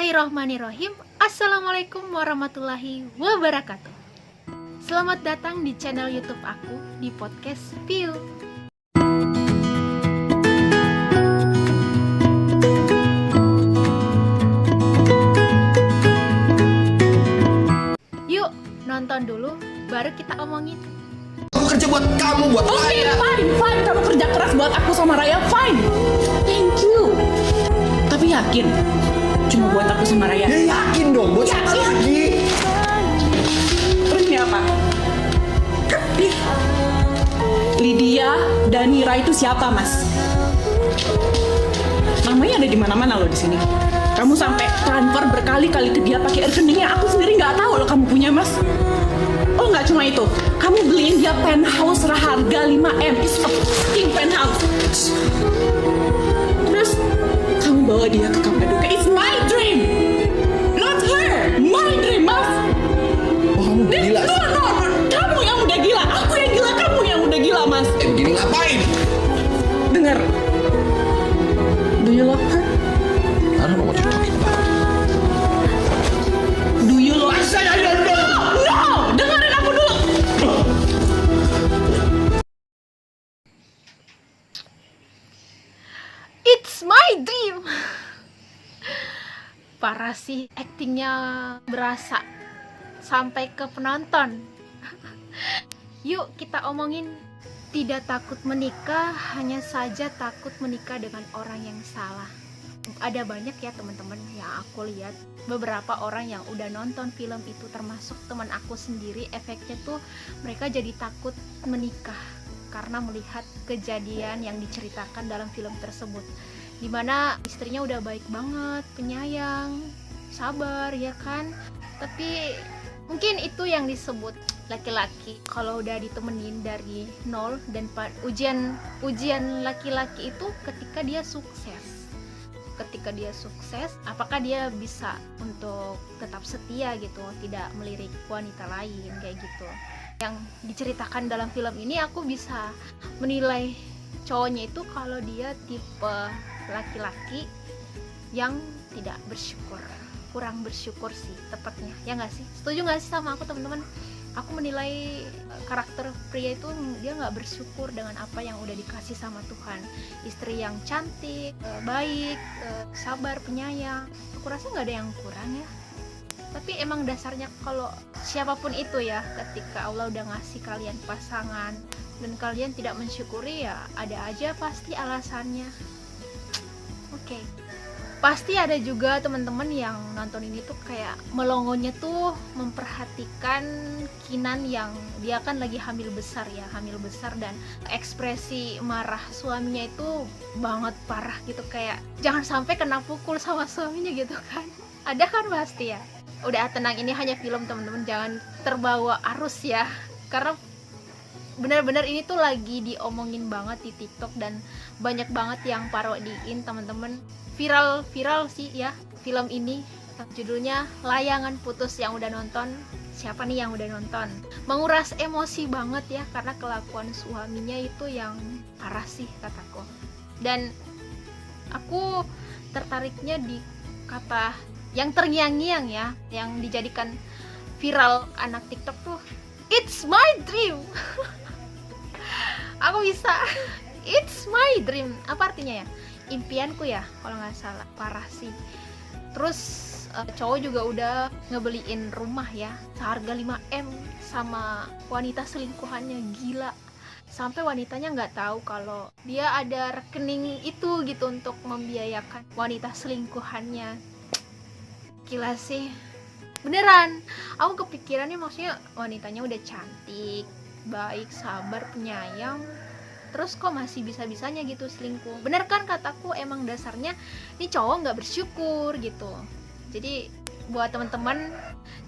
Bismillahirrahmanirrahim. Assalamualaikum warahmatullahi wabarakatuh. Selamat datang di channel YouTube aku di podcast View. Yuk nonton dulu, baru kita omongin. Aku kerja buat kamu, buat Raya. Fine. Kamu kerja keras buat aku sama Raya, fine. Thank you. Tapi yakin, cuma buat aku sama Raya. Ya yakin dong, buat siapa lagi? Terus ini apa? Lydia Danira itu siapa, Mas? Namanya ada di mana-mana loh di sini. Kamu sampai transfer berkali-kali ke dia pakai rekeningnya. Aku sendiri nggak tahu loh kamu punya, Mas. Oh, nggak cuma itu. Kamu beliin dia penthouse harga 5M. It's a fucking penthouse. Terus kamu bawa dia ke Kapadokia. It's my dream, not her. My dream, Mas. Oh, kamu gila. No. Kamu yang udah gila. Aku yang gila. Kamu yang udah gila, Mas. Begini ngapain? Dengar. Do you love her? I don't know what you're talking about. Do you love her? I don't know. No! Dengerin aku dulu. It's my dream. Parah sih, aktingnya berasa sampai ke penonton. Yuk kita omongin. Tidak takut menikah, hanya saja takut menikah dengan orang yang salah. Ada banyak ya teman-teman yang aku lihat, beberapa orang yang udah nonton film itu, termasuk teman aku sendiri. Efeknya tuh mereka jadi takut menikah karena melihat kejadian yang diceritakan dalam film tersebut, dimana istrinya udah baik banget, penyayang, sabar ya kan, tapi mungkin itu yang disebut laki-laki kalau udah ditemenin dari nol. Dan ujian laki-laki itu ketika dia sukses, apakah dia bisa untuk tetap setia gitu, tidak melirik wanita lain kayak gitu. Yang diceritakan dalam film ini, aku bisa menilai cowoknya itu kalau dia tipe laki-laki yang tidak bersyukur, kurang bersyukur sih tepatnya, ya nggak sih? Setuju nggak sih sama aku teman-teman? Aku menilai karakter pria itu dia nggak bersyukur dengan apa yang udah dikasih sama Tuhan. Istri yang cantik, baik, sabar, penyayang. Aku rasa nggak ada yang kurang ya. Tapi emang dasarnya kalau siapapun itu ya, ketika Allah udah ngasih kalian pasangan dan kalian tidak mensyukuri, ya ada aja pasti alasannya. Oke. Pasti ada juga teman-teman yang nonton ini tuh kayak melongonya tuh memperhatikan Kinan yang dia kan lagi hamil besar, dan ekspresi marah suaminya itu banget parah gitu, kayak jangan sampai kena pukul sama suaminya gitu kan. Ada kan pasti ya. Udah tenang, ini hanya film teman-teman, jangan terbawa arus ya. Karena benar-benar ini tuh lagi diomongin banget di TikTok dan banyak banget yang parodiin teman-teman. Viral sih ya film ini. Judulnya Layangan Putus. Yang udah nonton, siapa nih yang udah nonton? Menguras emosi banget ya, karena kelakuan suaminya itu yang parah sih kataku. Dan aku tertariknya di kata yang terngiang-ngiang ya, yang dijadikan viral anak TikTok tuh, it's my dream. Aku bisa. It's my dream. Apa artinya ya? Impianku ya kalau nggak salah. Parah sih. Terus cowok juga udah ngebeliin rumah ya seharga 5M sama wanita selingkuhannya. Gila, sampai wanitanya nggak tahu kalau dia ada rekening itu gitu untuk membiayakan wanita selingkuhannya. Gila sih, beneran. Aku kepikirannya, maksudnya wanitanya udah cantik, baik, sabar, penyayang, terus kok masih bisa-bisanya gitu selingkuh. Bener kan kataku, emang dasarnya ini cowok nggak bersyukur gitu. Jadi buat teman-teman,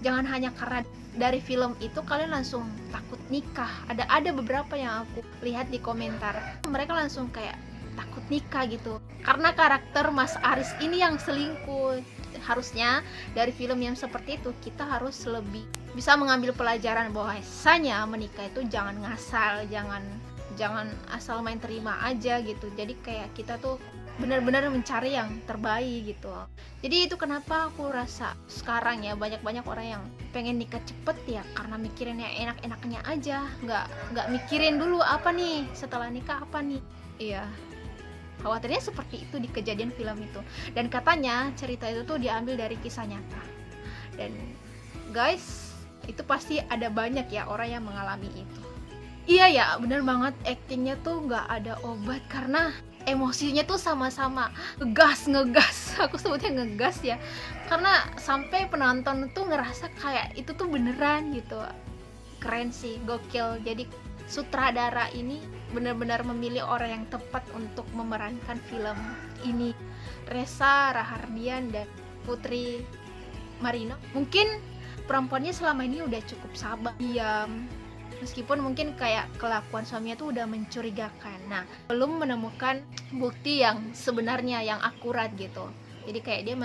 jangan hanya karena dari film itu kalian langsung takut nikah. Ada beberapa yang aku lihat di komentar, mereka langsung kayak takut nikah gitu karena karakter Mas Aris ini yang selingkuh. Harusnya dari film yang seperti itu kita harus lebih bisa mengambil pelajaran bahwasanya menikah itu jangan ngasal, jangan asal main terima aja gitu. Jadi kayak kita tuh benar-benar mencari yang terbaik gitu. Jadi itu kenapa aku rasa sekarang ya banyak orang yang pengen nikah cepet ya, karena mikirin yang enak-enaknya aja, nggak mikirin dulu apa nih setelah nikah apa nih. Iya, khawatirnya seperti itu di kejadian film itu. Dan katanya cerita itu tuh diambil dari kisah nyata. Dan guys, itu pasti ada banyak ya orang yang mengalami itu. Iya ya, bener banget, aktingnya tuh nggak ada obat karena emosinya tuh sama-sama ngegas. Aku sebutnya ngegas ya, karena sampai penonton tuh ngerasa kayak itu tuh beneran gitu. Keren sih, gokil. Jadi sutradara ini benar-benar memilih orang yang tepat untuk memerankan film ini. Reza Rahardian dan Putri Marino. Mungkin perempuannya selama ini udah cukup sabar, diam, meskipun mungkin kayak kelakuan suaminya tuh udah mencurigakan. Nah, belum menemukan bukti yang sebenarnya, yang akurat gitu. Jadi kayak dia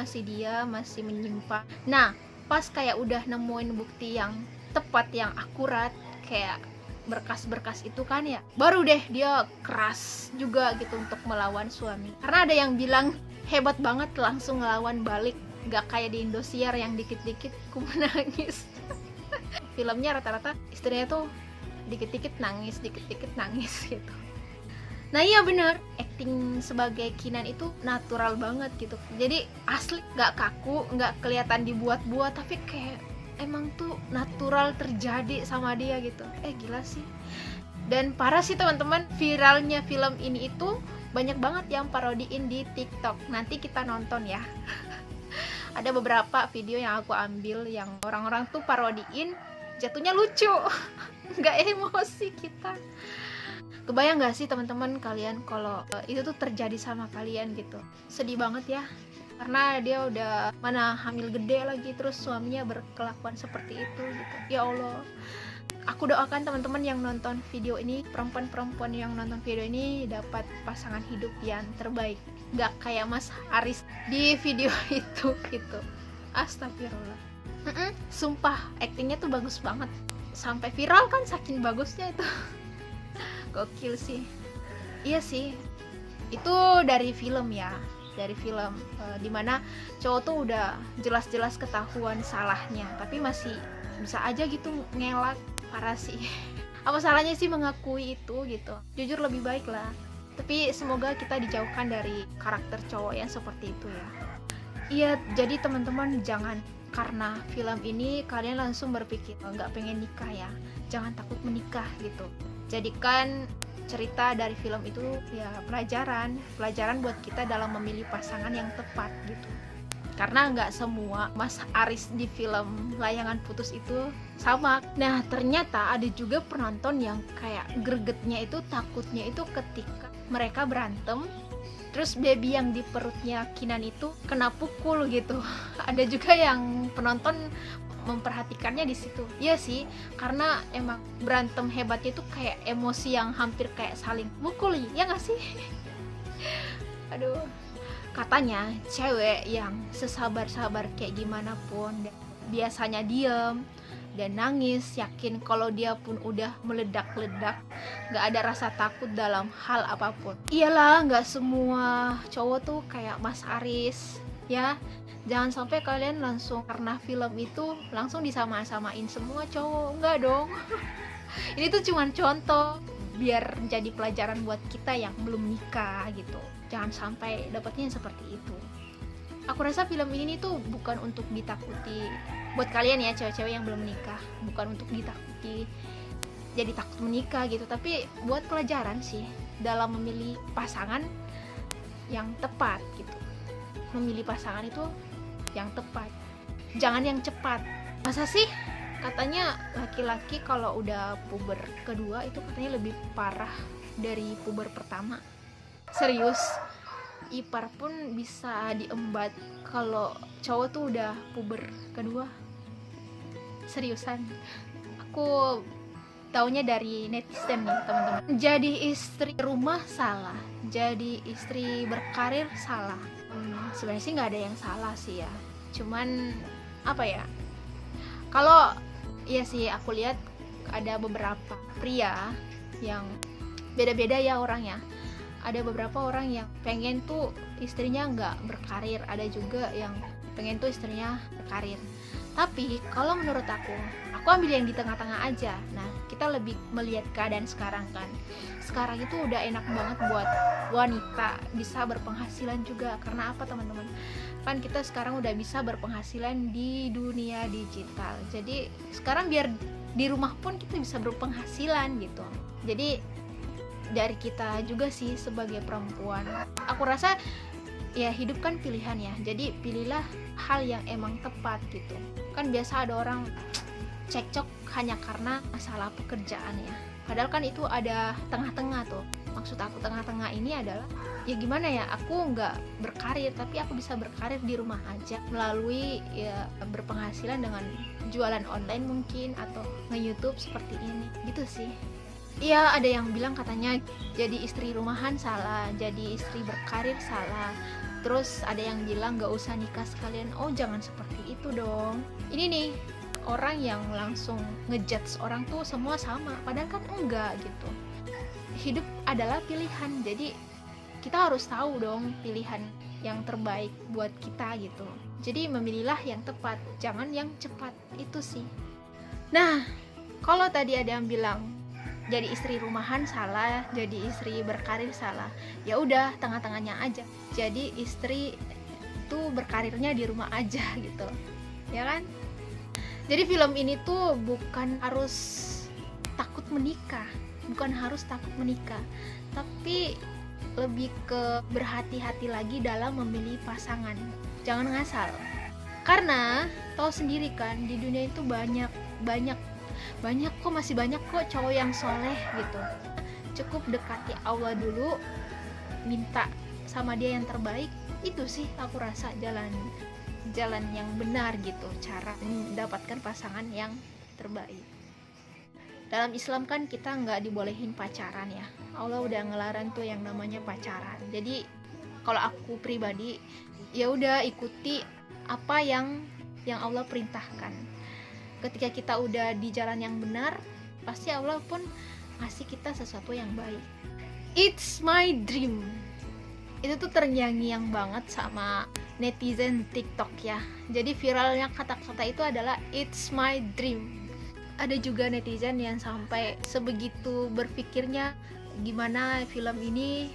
masih menyimpan. Nah, pas kayak udah nemuin bukti yang tepat, yang akurat, kayak berkas-berkas itu kan ya, baru deh dia keras juga gitu untuk melawan suami. Karena ada yang bilang hebat banget langsung ngelawan balik, gak kayak di Indosiar yang dikit-dikit ku menangis. Filmnya rata-rata istrinya tuh dikit-dikit nangis gitu. Nah iya bener, acting sebagai Kinan itu natural banget gitu. Jadi asli, gak kaku, gak kelihatan dibuat-buat, tapi kayak emang tuh natural terjadi sama dia gitu. Gila sih. Dan parah sih teman-teman, viralnya film ini itu banyak banget yang parodiin di TikTok. Nanti kita nonton ya. Ada beberapa video yang aku ambil yang orang-orang tuh parodiin, jatuhnya lucu. Nggak emosi kita. Kebayang nggak sih teman-teman kalian kalau itu tuh terjadi sama kalian gitu? Sedih banget ya, karena dia udah mana hamil gede lagi, terus suaminya berkelakuan seperti itu gitu. Ya Allah, aku doakan teman-teman yang nonton video ini, perempuan-perempuan yang nonton video ini dapat pasangan hidup yang terbaik, nggak kayak Mas Aris di video itu gitu. Astagfirullah. Sumpah aktingnya tuh bagus banget, sampai viral kan saking bagusnya itu. Gokil sih. Iya sih, itu dari film ya, dari film dimana cowok tuh udah jelas-jelas ketahuan salahnya, tapi masih bisa aja gitu ngelak. Parah sih. Apa salahnya sih mengakui itu gitu? Jujur lebih baik lah. Tapi semoga kita dijauhkan dari karakter cowok yang seperti itu ya. Iya, jadi teman-teman jangan karena film ini kalian langsung berpikir nggak pengen nikah ya. Jangan takut menikah gitu. Jadikan cerita dari film itu ya pelajaran buat kita dalam memilih pasangan yang tepat gitu. Karena nggak semua Mas Aris di film Layangan Putus itu sama. Nah ternyata ada juga penonton yang kayak gregetnya itu, takutnya itu ketika mereka berantem, terus baby yang di perutnya Kinan itu kena pukul gitu. Ada juga yang penonton memperhatikannya di situ. Iya sih, karena emang berantem hebatnya itu kayak emosi yang hampir kayak saling mukul, ya nggak sih? Aduh, katanya cewek yang sesabar-sabar kayak gimana pun biasanya diem dan nangis, yakin kalau dia pun udah meledak-ledak, nggak ada rasa takut dalam hal apapun. Iyalah, nggak semua cowok tuh kayak Mas Aris ya. Jangan sampai kalian langsung karena film itu langsung disama-samain semua cowok. Enggak dong. Ini tuh cuma contoh biar jadi pelajaran buat kita yang belum nikah gitu. Jangan sampai dapatnya yang seperti itu. Aku rasa film ini tuh bukan untuk ditakuti. Buat kalian ya cewek-cewek yang belum menikah, bukan untuk ditakuti jadi takut menikah gitu, tapi buat pelajaran sih dalam memilih pasangan yang tepat gitu. Memilih pasangan itu yang tepat, jangan yang cepat. Masa sih katanya laki-laki kalau udah puber kedua itu katanya lebih parah dari puber pertama. Serius, ipar pun bisa diembat kalau cowok tuh udah puber kedua. Seriusan, aku taunya dari netizen nih teman-teman. Jadi istri rumah salah, jadi istri berkarir salah. Sebenarnya sih nggak ada yang salah sih ya, cuman apa ya, kalau iya sih aku lihat ada beberapa pria yang beda-beda ya orangnya. ada beberapa orang yang pengen tuh istrinya nggak berkarir, ada juga yang pengen tuh istrinya berkarir. Tapi kalau menurut aku ambil yang di tengah-tengah aja. Nah, kita lebih melihat keadaan sekarang kan. Sekarang itu udah enak banget buat wanita bisa berpenghasilan juga. Karena apa teman-teman? Kan kita sekarang udah bisa berpenghasilan di dunia digital. Jadi sekarang biar di rumah pun kita bisa berpenghasilan gitu. Jadi dari kita juga sih sebagai perempuan, aku rasa ya hidup kan pilihan ya. Jadi pilihlah hal yang emang tepat gitu. Kan biasa ada orang cekcok hanya karena masalah pekerjaan ya. Padahal kan itu ada tengah-tengah tuh. Maksud aku tengah-tengah ini adalah ya gimana ya, aku nggak berkarir tapi aku bisa berkarir di rumah aja melalui ya berpenghasilan dengan jualan online mungkin atau nge-YouTube seperti ini gitu sih. Iya, ada yang bilang katanya jadi istri rumahan salah, jadi istri berkarir salah. Terus ada yang bilang gak usah nikah sekalian. Oh, jangan seperti itu dong. Ini nih, orang yang langsung ngejudge orang tuh semua sama, padahal kan enggak gitu. Hidup adalah pilihan, jadi kita harus tahu dong pilihan yang terbaik buat kita gitu. Jadi memilihlah yang tepat, jangan yang cepat, itu sih. Nah, kalau tadi ada yang bilang jadi istri rumahan salah, jadi istri berkarir salah, ya udah tengah-tengahnya aja. Jadi istri itu berkarirnya di rumah aja gitu, ya kan? Jadi film ini tuh bukan harus takut menikah, tapi lebih ke berhati-hati lagi dalam memilih pasangan. Jangan ngasal, karena tahu sendiri kan di dunia itu banyak masih banyak kok cowok yang soleh gitu. Cukup dekati Allah dulu, minta sama dia yang terbaik, itu sih aku rasa jalan yang benar gitu, cara mendapatkan pasangan yang terbaik. Dalam Islam kan kita nggak dibolehin pacaran ya, Allah udah ngelarang tuh yang namanya pacaran. Jadi kalau aku pribadi ya udah ikuti apa yang Allah perintahkan. Ketika kita udah di jalan yang benar, pasti Allah pun ngasih kita sesuatu yang baik. It's my dream, itu tuh terngiang-ngiang banget sama netizen TikTok ya. Jadi viralnya kata-kata itu adalah it's my dream. Ada juga netizen yang sampai sebegitu berpikirnya, gimana film ini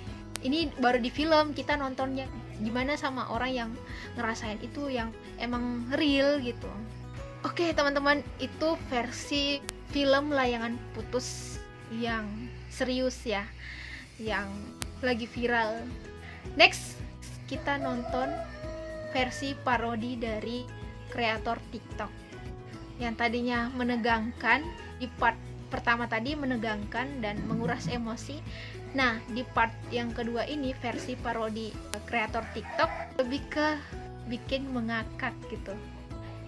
baru di film kita nontonnya, gimana sama orang yang ngerasain itu yang emang real gitu. Oke teman-teman, itu versi film Layangan Putus yang serius ya, yang lagi viral. Next, kita nonton versi parodi dari kreator TikTok yang tadinya menegangkan. Di part pertama tadi menegangkan dan menguras emosi. Nah, di part yang kedua ini versi parodi kreator TikTok lebih ke bikin mengakak gitu.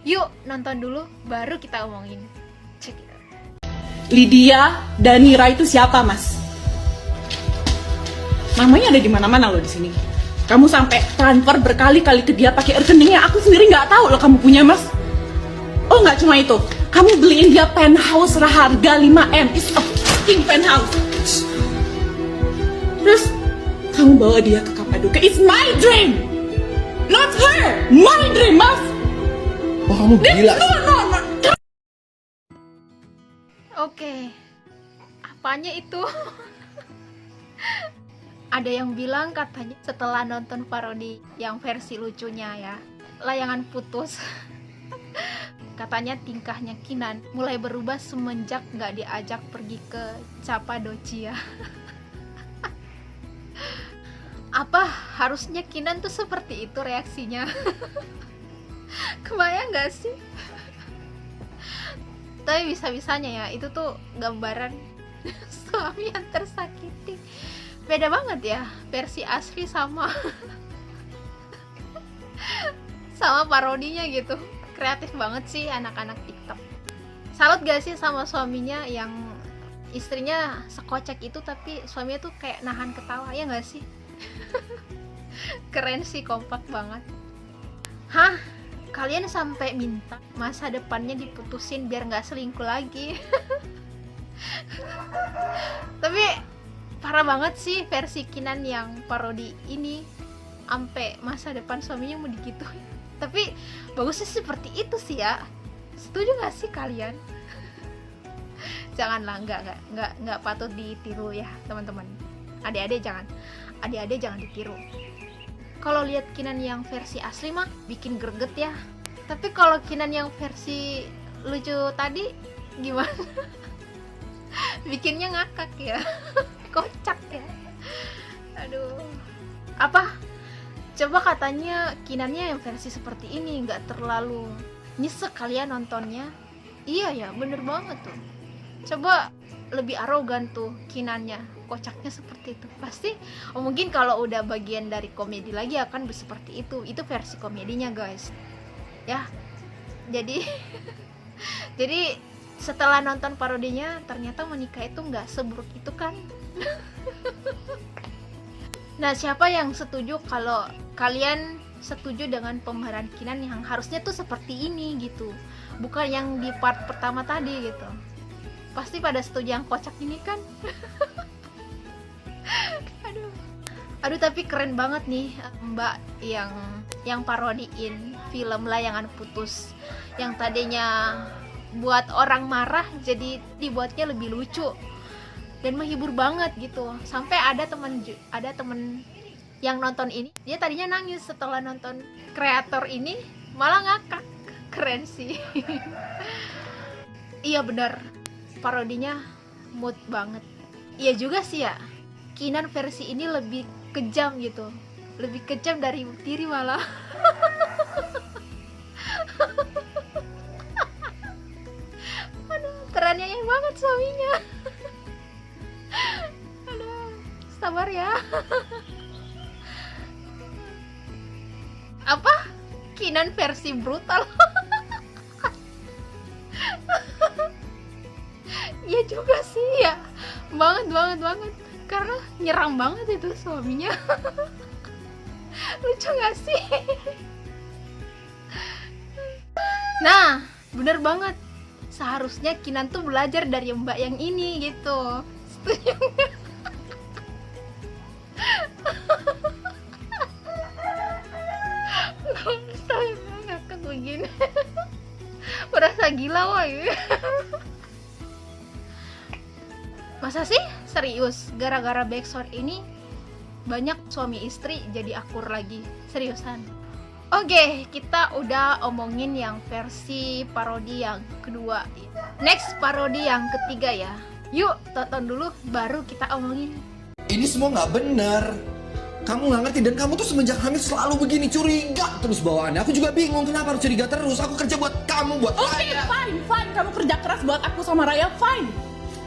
Yuk nonton dulu baru kita omongin. Check it out. Lydia Danira itu siapa, Mas? Namanya ada di mana-mana loh di sini. Kamu sampai transfer berkali-kali ke dia pakai rekeningnya, aku sendiri nggak tahu loh kamu punya, Mas. Oh, nggak cuma itu, kamu beliin dia penthouse harga 5M. It's a fucking penthouse. Terus kamu bawa dia ke Kapadokia. It's my dream, not her. My dream, Mas. Wah, kamu gila. No. Oke, apanya itu? Ada yang bilang katanya setelah nonton parodi yang versi lucunya ya, Layangan Putus, katanya tingkahnya Kinan mulai berubah semenjak gak diajak pergi ke Capadocia. Apa harusnya Kinan tuh seperti itu reaksinya? Kebayang gak sih? Tapi bisa-bisanya ya, itu tuh gambaran suami yang tersakiti. Beda banget ya versi asli sama parodinya gitu. Kreatif banget sih anak-anak TikTok. Salut gak sih sama suaminya yang istrinya sekocak itu tapi suaminya tuh kayak nahan ketawa, ya gak sih? Keren sih, kompak banget. Hah? Kalian sampai minta masa depannya diputusin biar gak selingkuh lagi. Tapi parah banget sih versi Kinan yang parodi ini, ampe masa depan suaminya mau digituin. Tapi bagusnya seperti itu sih ya. Setuju gak sih kalian? Janganlah, nggak patut ditiru ya teman-teman. Adik-adik jangan ditiru. Kalau lihat Kinan yang versi asli mah bikin greget ya. Tapi kalau Kinan yang versi lucu tadi gimana? Bikinnya ngakak ya. Kocak ya. Aduh. Apa? Coba katanya Kinannya yang versi seperti ini nggak terlalu nyesek kalian nontonnya. Iya ya, bener banget tuh. Coba lebih arogan tuh Kinannya, kocaknya seperti itu. Pasti mungkin kalau udah bagian dari komedi lagi akan seperti itu. Itu versi komedinya guys. Ya. Jadi jadi setelah nonton parodinya ternyata menikah itu nggak seburuk itu kan. Nah, siapa yang setuju kalau kalian setuju dengan pemeran Kinan yang harusnya tuh seperti ini gitu, bukan yang di part pertama tadi gitu. Pasti pada setuju yang kocak ini kan. Aduh tapi keren banget nih Mbak yang parodiin film Layangan Putus, yang tadinya buat orang marah jadi dibuatnya lebih lucu dan menghibur banget gitu. Sampai ada temen yang nonton ini, dia tadinya nangis setelah nonton kreator ini, malah ngakak. Keren sih. Iya benar, parodinya mood banget. Iya juga sih ya, Kinan versi ini lebih kejam gitu, lebih kejam dari diri malah. Aduh, kerennya banget suaminya. Aduh, sabar ya. Apa? Kinan versi brutal. Iya juga sih ya, banget karena nyerang banget itu suaminya. Lucu gak sih? Nah, bener banget, seharusnya Kinan tuh belajar dari Mbak yang ini gitu. Setuju gak? Gak bisa ngakak begini. Merasa gila woy. Masa sih? Serius? Gara-gara backsound ini banyak suami istri jadi akur lagi? Seriusan? Oke, kita udah omongin yang versi parodi yang kedua. Next parodi yang ketiga ya. Yuk tonton dulu baru kita omongin. Ini semua nggak bener. Kamu nggak ngerti dan kamu tuh semenjak hamil selalu begini, curiga terus bawaannya. Aku juga bingung kenapa harus curiga terus. Aku kerja buat kamu, buat Oke, Raya. fine. Kamu kerja keras buat aku sama Raya, fine.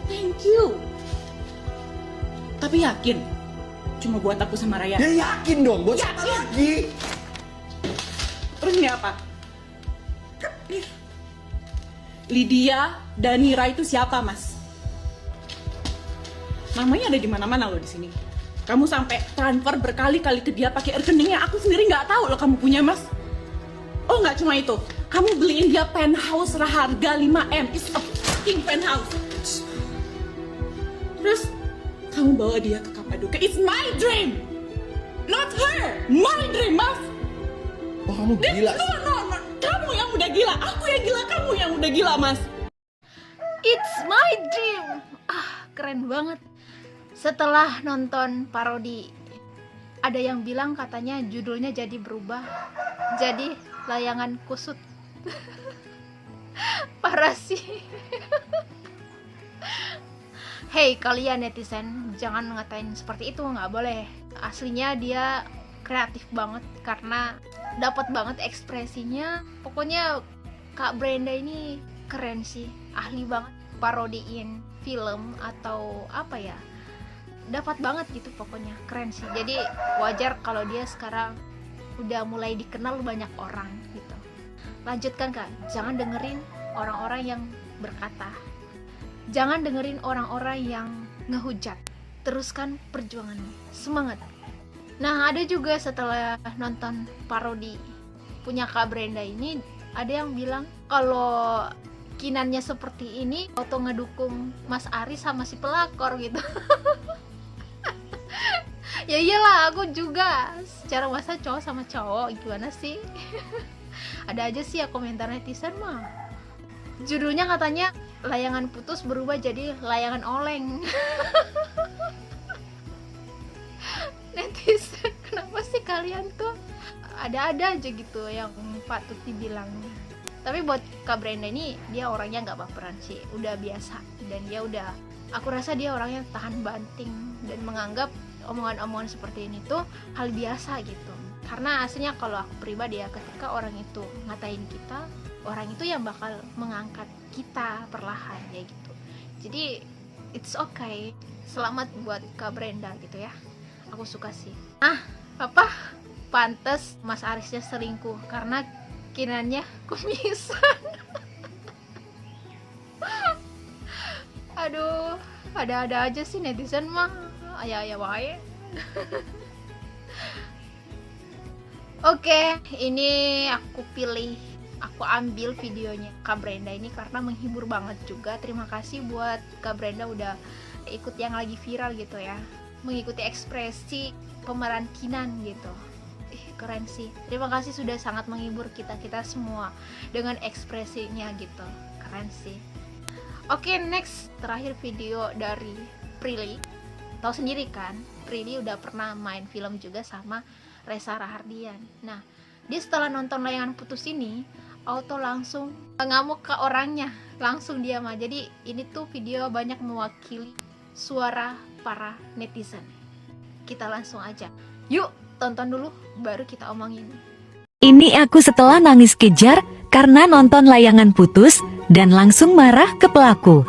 Thank you. Tapi yakin cuma buat aku sama Raya? Ya yakin dong, buat siapa Yakin. lagi? Terus ini apa? Lydia Danira itu siapa, Mas? Namanya ada di mana-mana loh di sini. Kamu sampai transfer berkali-kali ke dia pakai rekeningnya aku sendiri nggak tahu loh kamu punya, Mas. Oh, nggak cuma itu. Kamu beliin dia penthouse harga 5M. It's a fucking penthouse. Terus kamu bawa dia ke Kapadokia. It's my dream. Not her. My dream, Mas. Oh, kamu gila sih. No. Kamu yang udah gila. Aku yang gila, kamu yang udah gila, Mas. It's my dream. Keren banget. Setelah nonton parodi, ada yang bilang katanya judulnya jadi berubah, jadi Layangan Kusut. Parah sih. Hey kalian netizen, jangan ngatain seperti itu, nggak boleh. Aslinya dia kreatif banget karena dapat banget ekspresinya. Pokoknya Kak Brenda ini keren sih, ahli banget parodiin film atau apa ya. Dapat banget gitu, pokoknya keren sih. Jadi wajar kalau dia sekarang udah mulai dikenal banyak orang gitu. Lanjutkan Kak, jangan dengerin orang-orang yang berkata, jangan dengerin orang-orang yang ngehujat. Teruskan perjuanganmu, semangat. Nah ada juga setelah nonton parodi punya Kak Brenda ini, ada yang bilang kalau Kinannya seperti ini auto ngedukung Mas Aris sama si pelakor gitu. Ya iyalah, aku juga secara masa cowok sama cowok gimana sih. Ada aja sih ya komentar netizen mah, judulnya katanya layangan putus berubah jadi layangan oleng. Netizen, kenapa sih kalian tuh ada-ada aja gitu yang patut dibilang. Tapi buat Kak Brenda ini, dia orangnya nggak baperan sih, udah biasa. Dan dia udah, aku rasa dia orangnya tahan banting dan menganggap omongan-omongan seperti ini tuh hal biasa gitu. Karena aslinya kalau aku pribadi ya, ketika orang itu ngatain kita, orang itu yang bakal mengangkat kita perlahan ya gitu. Jadi it's okay. Selamat buat Kak Brenda gitu ya. Aku suka sih. Apa? Pantes Mas Arisnya selingkuh karena kinannya kumisan. Aduh, ada-ada aja sih netizen mah. Ayah wae. Oke, ini aku ambil videonya Kak Brenda ini karena menghibur banget juga. Terima kasih buat Kak Brenda udah ikut yang lagi viral gitu ya, mengikuti ekspresi pemeran Kinan gitu. Keren sih. Terima kasih sudah sangat menghibur kita semua dengan ekspresinya gitu. Keren sih. Oke, next, terakhir video dari Prilly. Tahu sendiri kan, Prilly udah pernah main film juga sama Reza Rahardian. Nah, dia setelah nonton layangan putus ini, auto langsung ngamuk ke orangnya, langsung diam aja. Jadi ini tuh video banyak mewakili suara para netizen. Kita langsung aja, yuk tonton dulu baru kita omongin. Ini aku setelah nangis kejar karena nonton layangan putus dan langsung marah ke pelaku.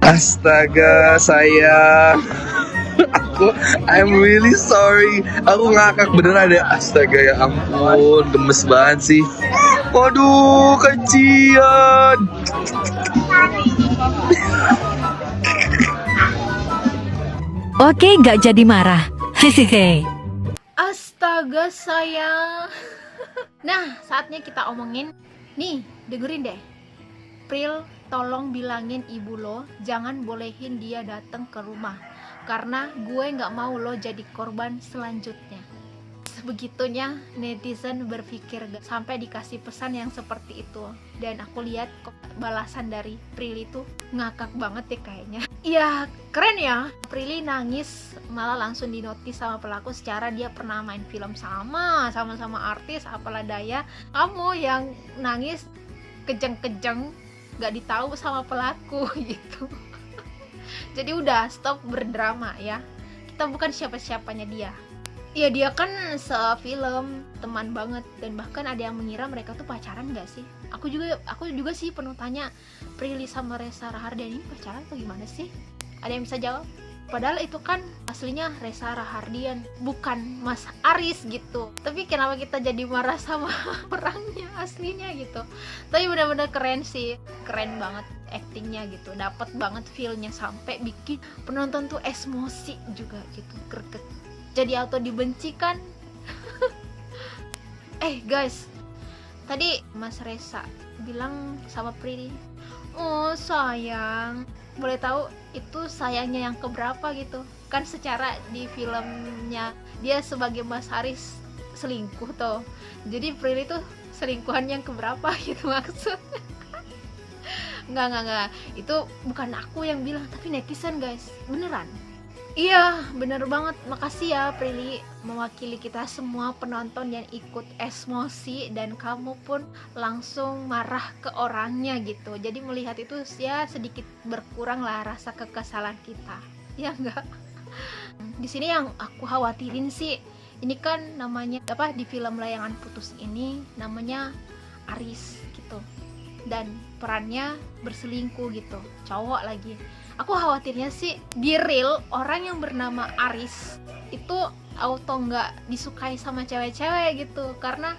Astaga, sayang. I'm really sorry. Aku ngakak beneran deh. Astaga, ya ampun, gemes banget sih. Waduh, kecian. Oke, gak jadi marah. Hehehe. Astaga sayang. Nah, saatnya kita omongin. Nih, dengerin deh. Pril, tolong bilangin ibu lo jangan bolehin dia datang ke rumah, karena gue nggak mau lo jadi korban selanjutnya. Sebegitunya netizen berpikir sampai dikasih pesan yang seperti itu. Dan aku lihat balasan dari Prilly itu ngakak banget deh kayaknya. Iya, keren ya. Prilly nangis malah langsung dinotis sama pelaku secara dia pernah main film sama-sama artis. Apalah daya kamu yang nangis kejeng-kejeng gak ditahu sama pelaku gitu. Jadi udah, stop berdrama ya. Kita bukan siapa-siapanya dia. Ya dia kan sefilm, teman banget, dan bahkan ada yang mengira mereka tuh pacaran gak sih? Aku juga sih penuh tanya, Prilly sama Reza Rahardian ini pacaran atau gimana sih? Ada yang bisa jawab? Padahal itu kan aslinya Reza Rahardian, bukan Mas Aris gitu. Tapi kenapa kita jadi marah sama orangnya aslinya gitu? Tapi benar-benar keren sih, keren banget actingnya gitu, dapat banget feel-nya sampai bikin penonton tuh emosi juga gitu, greget. Jadi auto dibenci kan. Guys, tadi Mas Reza bilang sama Prilly, oh sayang, boleh tahu itu sayangnya yang keberapa gitu kan? Secara di filmnya dia sebagai Mas Haris selingkuh tuh, jadi Prilly tuh selingkuhan yang keberapa gitu maksudnya. Enggak, itu bukan aku yang bilang, tapi netizen guys, beneran. Iya, bener banget. Makasih ya Prilly, mewakili kita semua penonton yang ikut emosi, dan kamu pun langsung marah ke orangnya gitu. Jadi melihat itu ya sedikit berkurang lah rasa kekesalan kita. Ya enggak? Di sini yang aku khawatirin sih, ini kan namanya apa, di film Layangan Putus ini namanya Aris gitu. Dan perannya berselingkuh gitu, cowok lagi. Aku khawatirnya sih di real orang yang bernama Aris itu auto nggak disukai sama cewek-cewek gitu, karena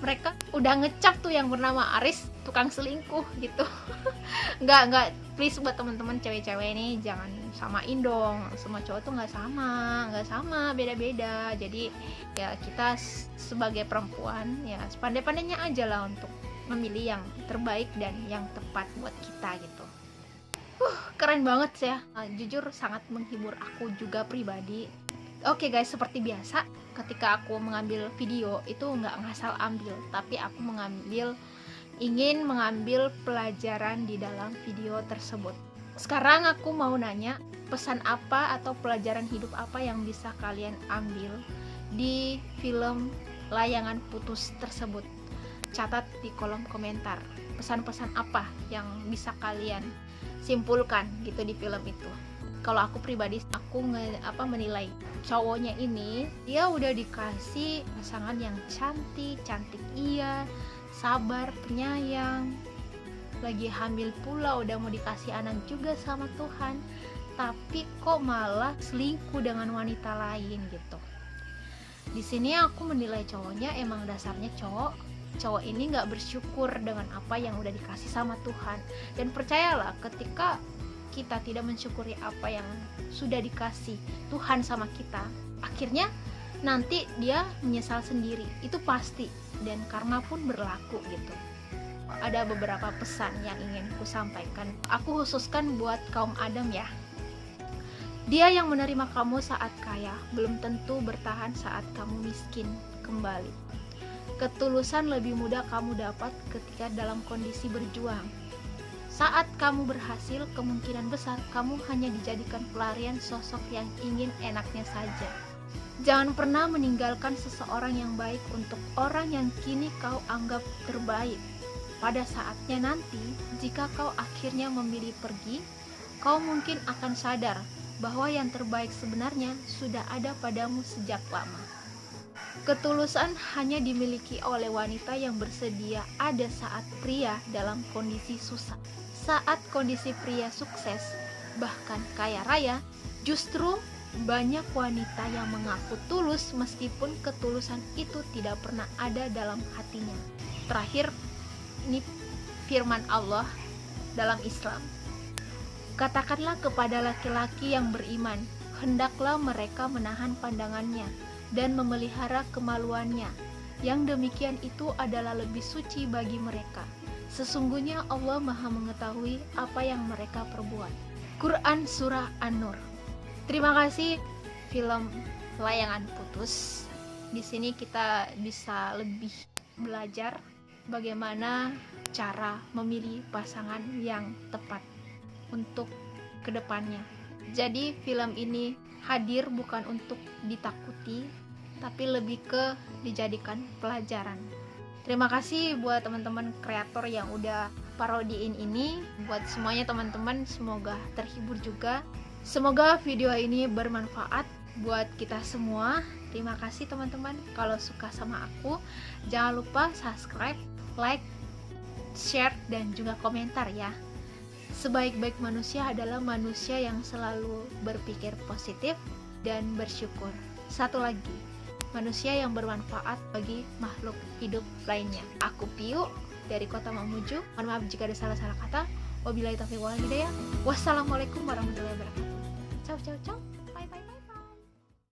mereka udah ngecap tuh yang bernama Aris tukang selingkuh gitu. nggak please buat teman-teman cewek-cewek ini jangan samain dong, semua cowok tuh nggak sama, beda-beda. Jadi ya kita sebagai perempuan ya sepandai-pandainya aja lah untuk memilih yang terbaik dan yang tepat buat kita gitu. Keren banget sih ya. Jujur sangat menghibur aku juga pribadi. Oke guys, seperti biasa ketika aku mengambil video itu nggak ngasal ambil, tapi aku ingin mengambil pelajaran di dalam video tersebut. Sekarang aku mau nanya, pesan apa atau pelajaran hidup apa yang bisa kalian ambil di film Layangan Putus tersebut? Catat di kolom komentar. Pesan-pesan apa yang bisa kalian simpulkan gitu di film itu. Kalau aku pribadi, aku menilai cowoknya ini, dia udah dikasih pasangan yang cantik iya, sabar, penyayang, lagi hamil pula, udah mau dikasih anak juga sama Tuhan, tapi kok malah selingkuh dengan wanita lain gitu. Di sini aku menilai cowoknya emang dasarnya cowok ini nggak bersyukur dengan apa yang udah dikasih sama Tuhan. Dan percayalah, ketika kita tidak mensyukuri apa yang sudah dikasih Tuhan sama kita, akhirnya nanti dia menyesal sendiri, itu pasti, dan karma pun berlaku gitu. Ada beberapa pesan yang ingin ku sampaikan, aku khususkan buat kaum Adam ya. Dia yang menerima kamu saat kaya belum tentu bertahan saat kamu miskin kembali. Ketulusan lebih mudah kamu dapat ketika dalam kondisi berjuang. Saat kamu berhasil, kemungkinan besar kamu hanya dijadikan pelarian sosok yang ingin enaknya saja. Jangan pernah meninggalkan seseorang yang baik untuk orang yang kini kau anggap terbaik. Pada saatnya nanti, jika kau akhirnya memilih pergi, kau mungkin akan sadar bahwa yang terbaik sebenarnya sudah ada padamu sejak lama. Ketulusan hanya dimiliki oleh wanita yang bersedia ada saat pria dalam kondisi susah. Saat kondisi pria sukses, bahkan kaya raya, justru banyak wanita yang mengaku tulus meskipun ketulusan itu tidak pernah ada dalam hatinya. Terakhir, ini firman Allah dalam Islam. Katakanlah kepada laki-laki yang beriman, hendaklah mereka menahan pandangannya dan memelihara kemaluannya. Yang demikian itu adalah lebih suci bagi mereka. Sesungguhnya Allah Maha mengetahui apa yang mereka perbuat. Quran Surah An-Nur. Terima kasih film Layangan Putus. Di sini kita bisa lebih belajar bagaimana cara memilih pasangan yang tepat untuk kedepannya. Jadi film ini hadir bukan untuk ditakuti, tapi lebih ke dijadikan pelajaran. Terima kasih buat teman-teman kreator yang udah parodiin ini. Buat semuanya teman-teman, semoga terhibur juga. Semoga video ini bermanfaat buat kita semua. Terima kasih teman-teman. Kalau suka sama aku, jangan lupa subscribe, like, share, dan juga komentar ya. Sebaik-baik manusia adalah manusia yang selalu berpikir positif dan bersyukur. Satu lagi, manusia yang bermanfaat bagi makhluk hidup lainnya. Aku Piu dari Kota Mamuju. Mohon maaf jika ada salah-salah kata. Wabillahi taufiq wal hidayah. Wassalamualaikum warahmatullahi wabarakatuh. Ciao ciao ciao.